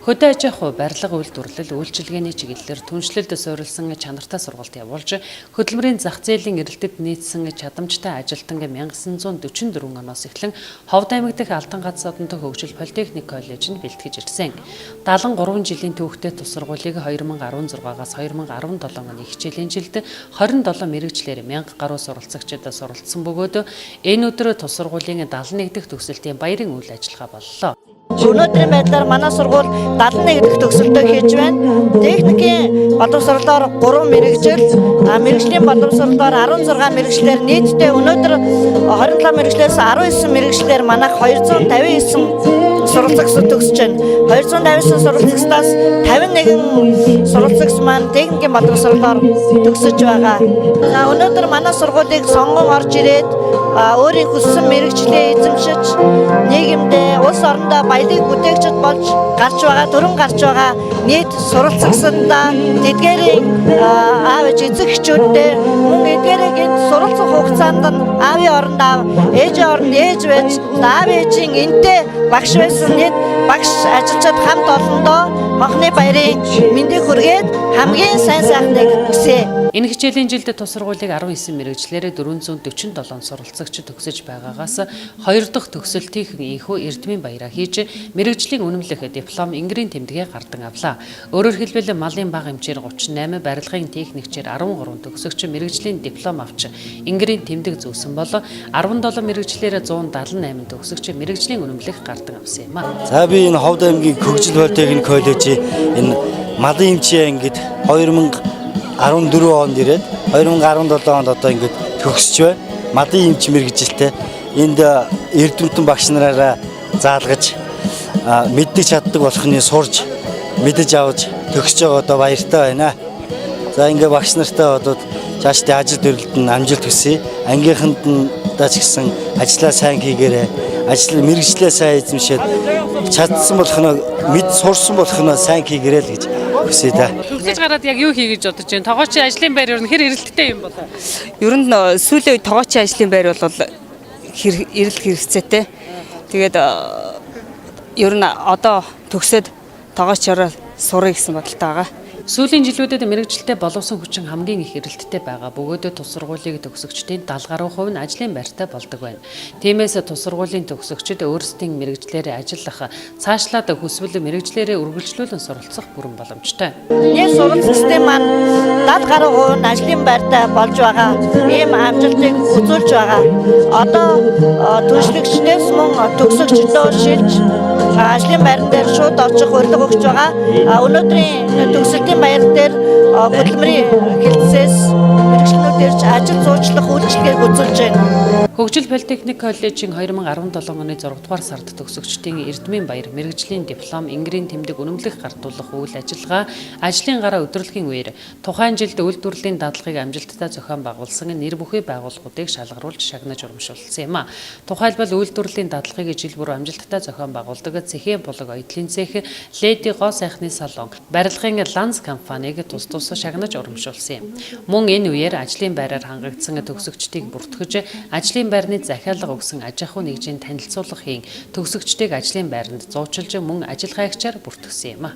Хөдөө аж ахуй, барилга үйлдвэрлэл, үйлчилгээний чиглэлээр түншлэлд суурилсан чанартай сургалт явуулж, хөдөлмөрийн зах зээлийн эрэлтэд нийцсэн чадамжтай ажилтан 1944 оноос эхлэн Ховд аймаг дахь Алтан гац одонтой хөгжил политехник коллежинд бэлтгэж ирсэн. 73 жилийн түүхтэй тус сургуулийг 2016-аас 2017 оны хичээлийн жилд 27 мэргэжлэр 1000 гаруй суралцагчид суралцсан бөгөөд энэ өдөр тус сургуулийн 71 дахь төгсөлтийн баярын үйл ажиллагаа боллоо. Өнөөдрийн байдлаар манай сургууль 71 дахь төгсөлтөө хийж байна. Техникийн боловсролоор 3 мэргэжил, мэргэжлийн боловсролоор 16 мэргэжлэр нийтдээ өнөөдөр 27 мэргэжлээс 19 мэргэжлэр манайх 259 суралцагч төгсөж байна. 259 суралцагчдаас 51 суралцагч маань техникийн боловсролоор төгсөж байгаа. Өнөөдөр манай сургуулийг сонгон орж ирээд өөрийн хүссэн мэргэжлээ эзэмшиж нийгэмдээ улс орондоо баялаг бүтээгчд болж төрөн гарч байгаа нийт суралцагчдаа тэдгээрийн аав эцэг эхчүүдтэй мөн эдгээрийг энэ суралцах хугацаанд нь аавын оронд ээжийн оронд ээж байж аав ээжийн энтэй багш байсан нийт багш ажилчид хамт олондоо махны баярын мэндийг хүргээд хамгийн сайн сайхныг хүсье. Энэ хичээлийн жилд тус сургуулийг 19 мэргэжлэрээ 447 суралцагч төгсөж байгаагаас 2 дахь төгсөлтийн энхүү эрдмийн баяраа хийж мэргэжлийн үнэмлэх диплом ингэрийн тэмдэгээ гардан авлаа. Өөрөөр хэлбэл малын бага эмчээр 38, барилгын техникчээр 13 төгсөгч мэргэжлийн диплом авч ингэрийн тэмдэг зөөсөн бол 17 мэргэжлэрээ 178 төгсөгч мэргэжлийн үнэмлэх гардан авсан юм а. За би энэ Ховд аймгийн хөгжил политехник коллежийн энэ малын эмчийн ангид 2014 онд ирээд 2017 онд одоо ингээд төгсөж байна. Малын эмч мэргэжилтэй энд эрдэмтэн багш нараараа заалгаж мэддэг чаддаг болохны сурж мэдэж авч төгсөж байгаа одоо баяртай байна. За ингээд багш нартай болоод цаашдын ажил төрөлд нь амжилт хүсье. Ангийнханд нь ч гэсэн ажлаа сайн хийгээрэй. Ажил мэргэжлээ сайн эзэмшээд чадсан болохноо мэд сурсан болохноо сайн хийгээрэй л гэж хүсье та. Төгсөж гараад яг юу хий гэж бодож байна? Тогоочийн ажлын байр ер нь хэр эрэлттэй юм болоо? Ер нь сүүлийн үед тогоочийн ажлын байр бол эрэлт хэрэгцээтэй. Тэгээд ер нь одоо төгсөөд тогоочоор сурах гэсэн бодолтой байгаа. Сүүлийн жилүүдэд мэргэжилтэд боловсон хүчин хамгийн их эрэлттэй байгаа бөгөөд тус сургуулийн төгсөгчдийн 70 гаруй хувь нь ажлын байртай болдог байна. Тиймээс тус сургуулийн төгсөгчид өөрсдийн мэргэжлээрээ ажиллах, цаашлаад хүсвэл мэргэжлээрээ үргэлжлүүлэн суралцах бүрэн боломжтой. Нийт суралцагчдын маань 70 гаруй хувь нь ажлын байртай болж байгаа. Ийм амжилтыг үзүүлж байгаа. Одоо түншлэгчдээс мөн төгсөгчдөө шилж ажлын байран дээр шууд очих урилга өгч байгаа. Өнөөдрийн төгсөлтийн баяр дээр хөдөлмөрийн хэлтсээс мэргэжлүүдээр ажил зуучлах үйлчилгээг үзүүлж байна. Хөгжил политехник коллежийн 2017 оны 6 дугаар сард төгсөгчдийн эрдмийн баяр, мэргэжлийн диплом, ингэрийн тэмдэг үнэмлэх гартуулах үйл ажиллагаа ажлын гараа өдөрлөгийн үеэр тухайн жилд үйлдвэрлэлийн дадлагыг амжилттай зохион байгуулсан нэр бүхий байгууллагуудыг шалгаруулж шагнаж урамшуулсан юм а. Тухайлбал үйлдвэрлэлийн дадлагыг жил бүр амжилттай зохион байгуулдаг цэхийн булаг оёдлын цэх, леди гоо сайхны салон, барилгын Ланс компаниг тус шагнаж урамшуулсан юм. Мөн энэ үеэр ажлын байраар хангагдсан төгсөгчдийг бүртгэж ажлын байрны захиалга өгсөн аж ахуй нэгжийн танилцуулгын төгсөгчдийг ажлын байранд зуучилж мөн ажил хайгчаар бүртгэсэн юм а.